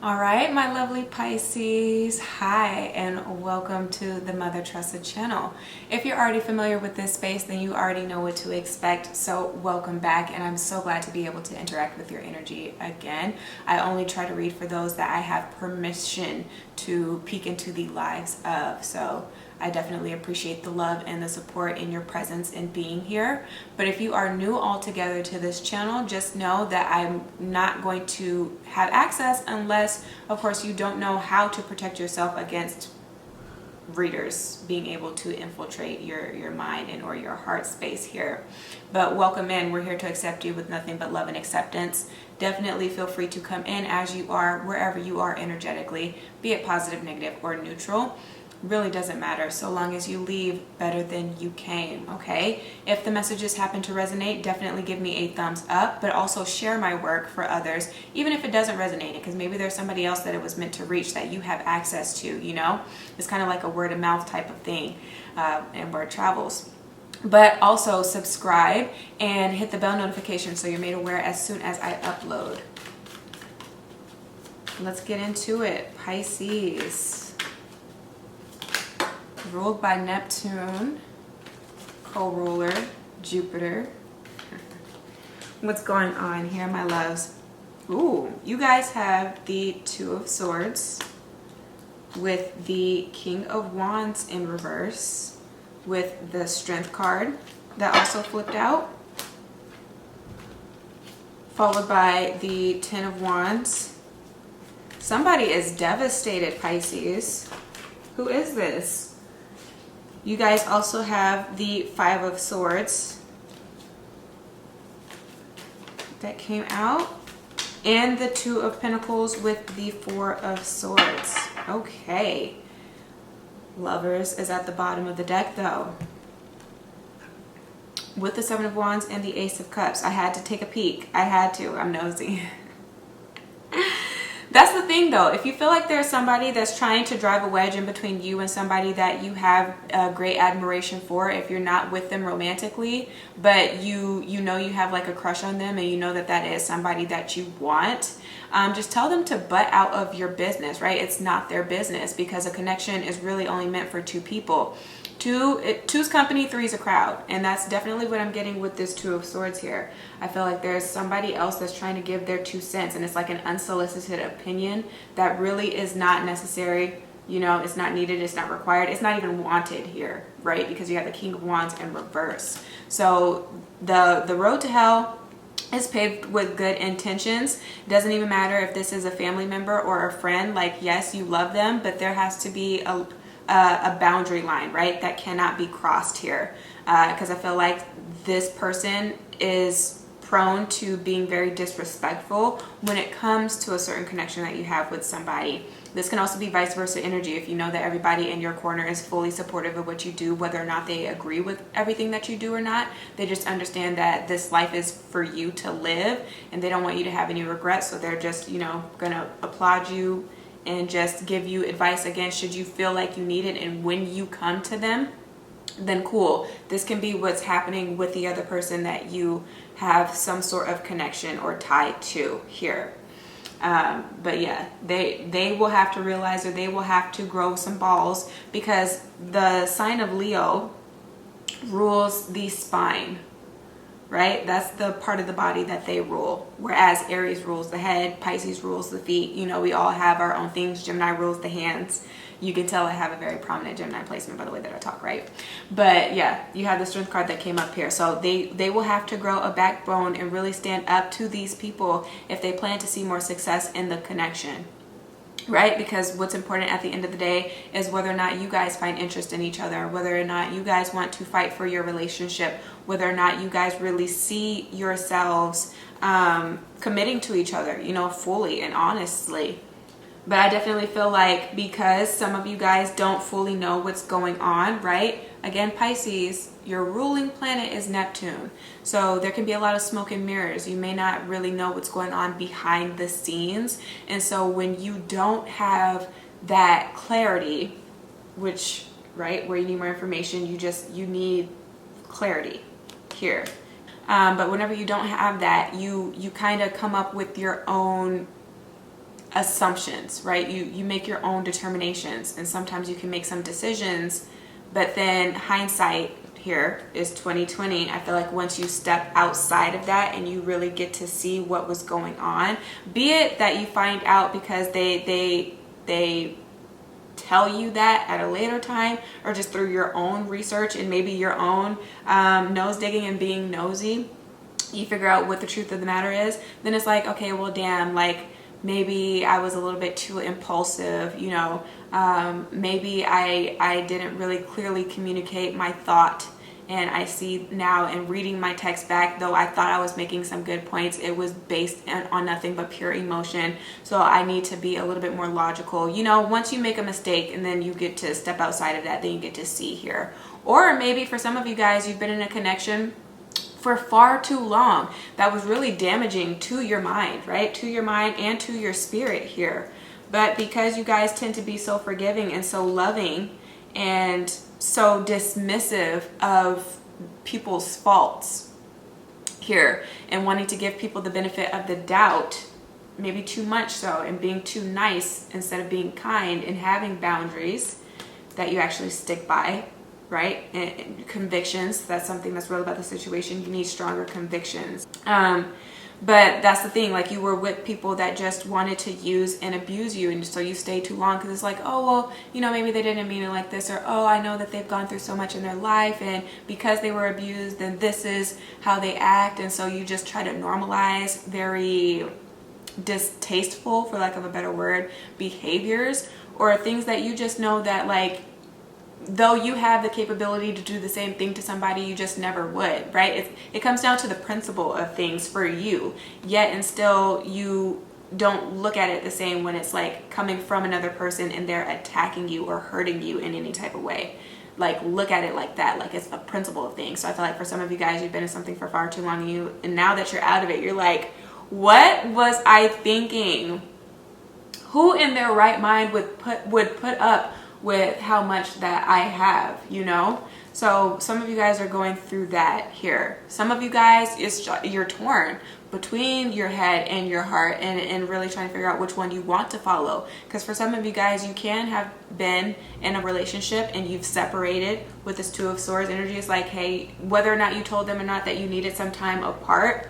All right, my lovely Pisces. Hi, and welcome to the Mother Tressa channel. If you're already familiar with this space, then you already know what to expect. So welcome back, and I'm so glad to be able to interact with your energy again. I only try to read for those that I have permission to peek into the lives of. So I definitely appreciate the love and the support in your presence and being here. But if you are new altogether to this channel, just know that I'm not going to have access unless, of course, you don't know how to protect yourself against readers being able to infiltrate your mind and or your heart space here. But welcome in. We're here to accept you with nothing but love and acceptance. Definitely feel free to come in as you are, wherever you are energetically, be it positive, negative, or neutral. Really doesn't matter so long as you leave better than you came. Okay, if the messages happen to resonate, definitely give me a thumbs up, but also share my work for others, even if it doesn't resonate, because maybe there's somebody else that it was meant to reach that you have access to. It's kind of like a word of mouth type of thing, and word travels. But also subscribe and hit the bell notification so you're made aware as soon as I upload. Let's get into it. Pisces, ruled by Neptune, co-ruler Jupiter. What's going on here, my loves? Ooh, you guys have the Two of Swords with the King of Wands in reverse, with the Strength card that also flipped out, followed by the Ten of Wands. Somebody is devastated, Pisces. Who is this? You guys also have the Five of Swords that came out, and the Two of Pentacles with the Four of Swords. Okay. Lovers is at the bottom of the deck though, with the Seven of Wands and the Ace of Cups. I had to take a peek. I had to. I'm nosy. That's the thing though, if you feel like there's somebody that's trying to drive a wedge in between you and somebody that you have a great admiration for, if you're not with them romantically, but you know you have like a crush on them and you know that that is somebody that you want, just tell them to butt out of your business, right? It's not their business, because a connection is really only meant for two people. Two's company, three's a crowd, and that's definitely what I'm getting with this Two of Swords here. I feel like there's somebody else that's trying to give their 2 cents, and it's like an unsolicited opinion that really is not necessary. It's not needed, it's not required, it's not even wanted here, right? Because you have the King of Wands in reverse. So the road to hell is paved with good intentions. Doesn't even matter if this is a family member or a friend. Like, yes, you love them, but there has to be a boundary line, right? That cannot be crossed here, because I feel like this person is prone to being very disrespectful when it comes to a certain connection that you have with somebody. This can also be vice versa energy. If you know that everybody in your corner is fully supportive of what you do, whether or not they agree with everything that you do or not, they just understand that this life is for you to live and they don't want you to have any regrets. So they're just, gonna applaud you and just give you advice again should you feel like you need it. And when you come to them, then cool. This can be what's happening with the other person that you have some sort of connection or tie to here. But yeah, they will have to realize, or they will have to grow some balls, because the sign of Leo rules the spine, right? That's the part of the body that they rule. Whereas Aries rules the head, Pisces rules the feet. We all have our own things. Gemini rules the hands. You can tell I have a very prominent Gemini placement by the way that I talk, right? But yeah, you have the Strength card that came up here. So they will have to grow a backbone and really stand up to these people if they plan to see more success in the connection. Right? Because what's important at the end of the day is whether or not you guys find interest in each other, whether or not you guys want to fight for your relationship, whether or not you guys really see yourselves committing to each other, fully and honestly. But I definitely feel like because some of you guys don't fully know what's going on, right? Again, Pisces, your ruling planet is Neptune. So there can be a lot of smoke and mirrors. You may not really know what's going on behind the scenes. And so when you don't have that clarity, which, right, where you need more information, you need clarity here. But whenever you don't have that, you kind of come up with your own assumptions, right? You make your own determinations, and sometimes you can make some decisions, but then hindsight here is 2020. I feel like once you step outside of that and you really get to see what was going on, be it that you find out because they tell you that at a later time, or just through your own research and maybe your own nose digging and being nosy, you figure out what the truth of the matter is, then it's like, okay, well, damn, like maybe I was a little bit too impulsive, you know, maybe I didn't really clearly communicate my thought. And I see now in reading my text back, though I thought I was making some good points, it was based on nothing but pure emotion. So I need to be a little bit more logical. You know, once you make a mistake and then you get to step outside of that, then you get to see here. Or maybe for some of you guys, you've been in a connection for far too long that was really damaging to your mind, right? To your mind and to your spirit here. But because you guys tend to be so forgiving and so loving and so dismissive of people's faults here, and wanting to give people the benefit of the doubt, maybe too much so, and being too nice instead of being kind, and having boundaries that you actually stick by, right? And convictions, that's something that's real about the situation. You need stronger convictions. But that's the thing, like you were with people that just wanted to use and abuse you, and so you stayed too long because it's like, oh, well, you know, maybe they didn't mean it like this, or oh, I know that they've gone through so much in their life, and because they were abused, then this is how they act. And so you just try to normalize very distasteful, for lack of a better word, behaviors, or things that you just know that, like, though you have the capability to do the same thing to somebody, you just never would, right? It comes down to the principle of things for you, yet and still you don't look at it the same when it's like coming from another person and they're attacking you or hurting you in any type of way. Like, look at it like that, like it's a principle of things. So I feel like for some of you guys, you've been in something for far too long, and now that you're out of it, you're like, what was I thinking? Who in their right mind would put up with how much that I have, you know? So some of you guys are going through that here. Some of you guys, you're torn between your head and your heart, and really trying to figure out which one you want to follow. Because for some of you guys, you can have been in a relationship and you've separated with this Two of Swords energy. It's like, hey, whether or not you told them or not that you needed some time apart,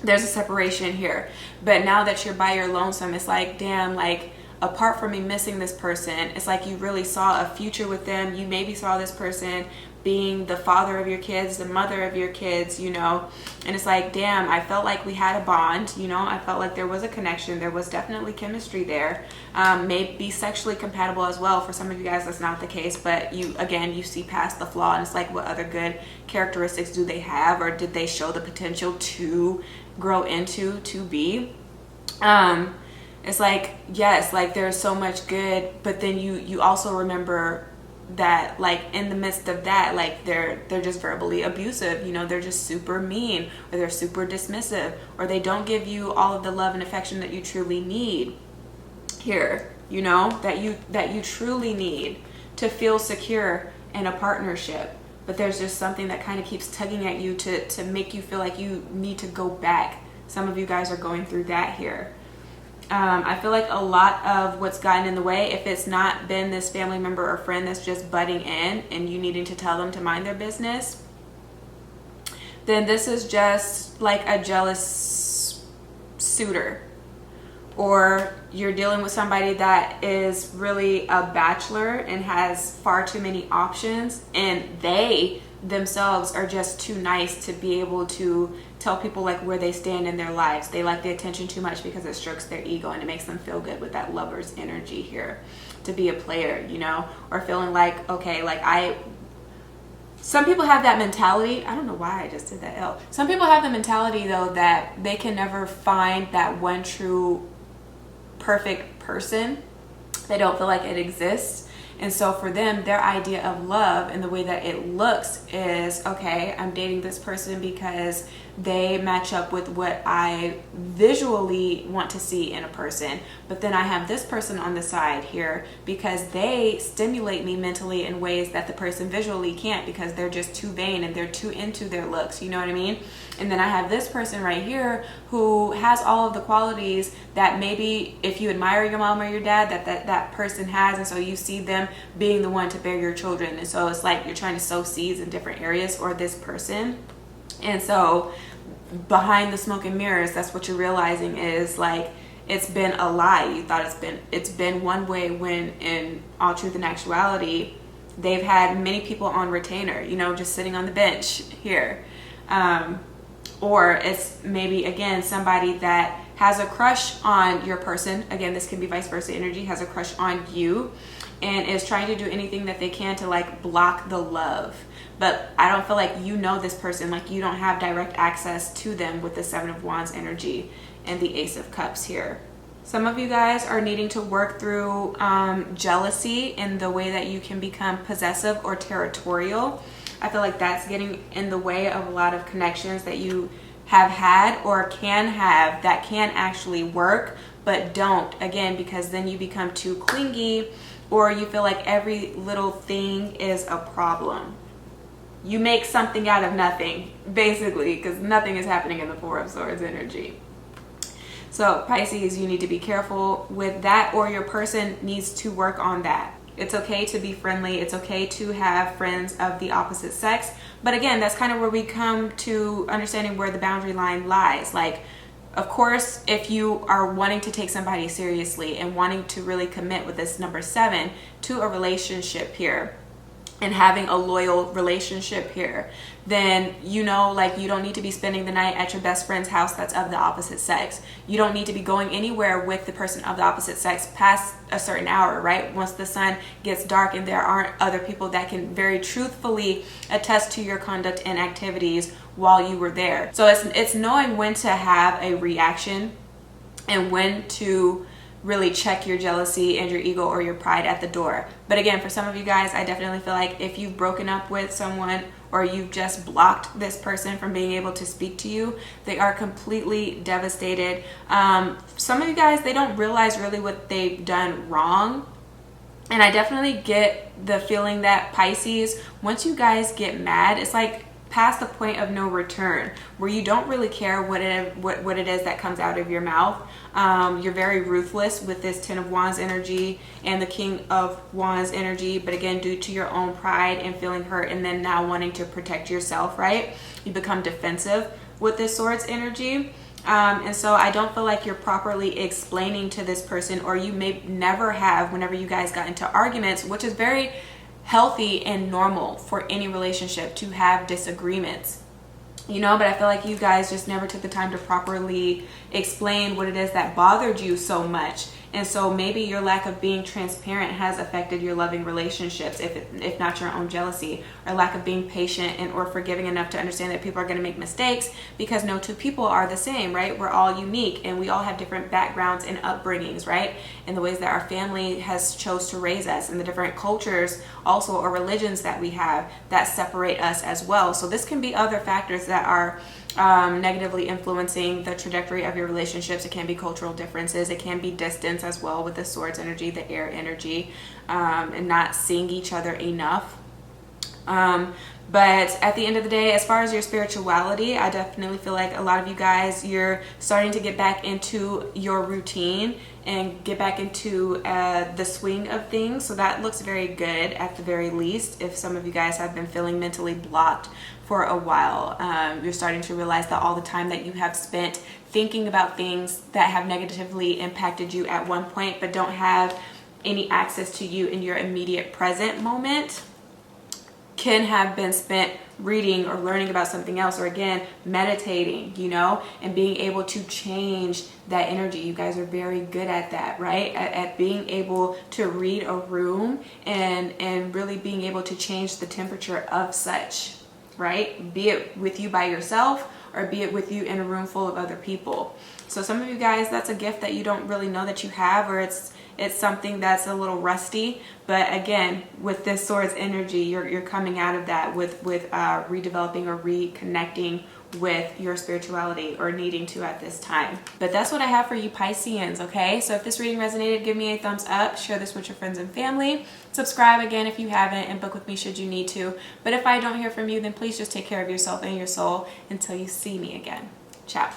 there's a separation here. But now that you're by your lonesome, it's like, damn, like, apart from me missing this person, it's like you really saw a future with them. You maybe saw this person being the father of your kids, the mother of your kids, you know, and it's like, damn, I felt like we had a bond, you know, I felt like there was a connection, there was definitely chemistry there, maybe sexually compatible as well. For some of you guys, that's not the case, but you see past the flaw, and it's like, what other good characteristics do they have, or did they show the potential to grow into, to be? It's like, yes, like there's so much good, but then you also remember that, like, in the midst of that, like they're just verbally abusive, you know, they're just super mean, or they're super dismissive, or they don't give you all of the love and affection that you truly need here, you know, that you truly need to feel secure in a partnership. But there's just something that kind of keeps tugging at you to make you feel like you need to go back. Some of you guys are going through that here. I feel like a lot of what's gotten in the way, if it's not been this family member or friend that's just butting in and you needing to tell them to mind their business, then this is just like a jealous suitor. Or you're dealing with somebody that is really a bachelor and has far too many options, and they themselves are just too nice to be able to tell people like where they stand in their lives. They like the attention too much because it strokes their ego and it makes them feel good with that lover's energy here, to be a player, you know, or feeling like, okay, like some people have that mentality. I don't know why I just did that L. Some people have the mentality though that they can never find that one true perfect person. They don't feel like it exists. And so for them, their idea of love and the way that it looks is, okay, I'm dating this person because they match up with what I visually want to see in a person. But then I have this person on the side here because they stimulate me mentally in ways that the person visually can't, because they're just too vain and they're too into their looks. You know what I mean? And then I have this person right here who has all of the qualities that maybe if you admire your mom or your dad, that person has, and so you see them being the one to bear your children. And so it's like you're trying to sow seeds in different areas, or this person. And so behind the smoke and mirrors, that's what you're realizing is like, it's been a lie. You thought it's been one way, when in all truth and actuality, they've had many people on retainer, you know, just sitting on the bench here. Or it's maybe, again, somebody that has a crush on your person. Again, this can be vice versa energy, has a crush on you and is trying to do anything that they can to like block the love. But I don't feel like you know this person, like you don't have direct access to them with the Seven of Wands energy and the Ace of Cups here. Some of you guys are needing to work through jealousy in the way that you can become possessive or territorial. I feel like that's getting in the way of a lot of connections that you have had or can have that can actually work, but don't, again, because then you become too clingy, or you feel like every little thing is a problem. You make something out of nothing, basically, because nothing is happening in the Four of Swords energy. So Pisces, you need to be careful with that, or your person needs to work on that. It's okay to be friendly. It's okay to have friends of the opposite sex. But again, that's kind of where we come to understanding where the boundary line lies. Like, of course, if you are wanting to take somebody seriously and wanting to really commit with this number 7 to a relationship here, and having a loyal relationship here, then you know, like, you don't need to be spending the night at your best friend's house that's of the opposite sex. You don't need to be going anywhere with the person of the opposite sex past a certain hour, right? Once the sun gets dark and there aren't other people that can very truthfully attest to your conduct and activities while you were there. So it's knowing when to have a reaction and when to really check your jealousy and your ego or your pride at the door. But again, for some of you guys, I definitely feel like if you've broken up with someone or you've just blocked this person from being able to speak to you, they are completely devastated. Some of you guys, they don't realize really what they've done wrong. And I definitely get the feeling that Pisces, once you guys get mad, it's like past the point of no return, where you don't really care what it is that comes out of your mouth. You're very ruthless with this 10 of Wands energy and the King of Wands energy, but again, due to your own pride and feeling hurt and then now wanting to protect yourself, right? You become defensive with this Swords energy. And so I don't feel like you're properly explaining to this person, or you may never have whenever you guys got into arguments, which is very healthy and normal for any relationship to have disagreements, you know, but I feel like you guys just never took the time to properly explain what it is that bothered you so much. And so maybe your lack of being transparent has affected your loving relationships, if not your own jealousy, or lack of being patient and or forgiving enough to understand that people are going to make mistakes, because no two people are the same, right? We're all unique and we all have different backgrounds and upbringings, right? And the ways that our family has chose to raise us, and the different cultures also, or religions that we have that separate us as well. So this can be other factors that are negatively influencing the trajectory of your relationships. It can be cultural differences. It can be distance as well with the Swords energy, the air energy, and not seeing each other enough. But at the end of the day, as far as your spirituality, I definitely feel like a lot of you guys, you're starting to get back into your routine and get back into the swing of things. So that looks very good at the very least. If some of you guys have been feeling mentally blocked for a while, you're starting to realize that all the time that you have spent thinking about things that have negatively impacted you at one point, but don't have any access to you in your immediate present moment, can have been spent reading or learning about something else, or again, meditating, you know, and being able to change that energy. You guys are very good at that, right? At being able to read a room and really being able to change the temperature of such, right? Be it with you by yourself or be it with you in a room full of other people. So some of you guys, that's a gift that you don't really know that you have, or it's something that's a little rusty. But again, with this Swords energy, you're coming out of that with redeveloping or reconnecting with your spirituality, or needing to at this time. But that's what I have for you Pisceans, okay? So if this reading resonated, give me a thumbs up, share this with your friends and family, subscribe again if you haven't, and book with me should you need to. But if I don't hear from you, then please just take care of yourself and your soul until you see me again. Ciao.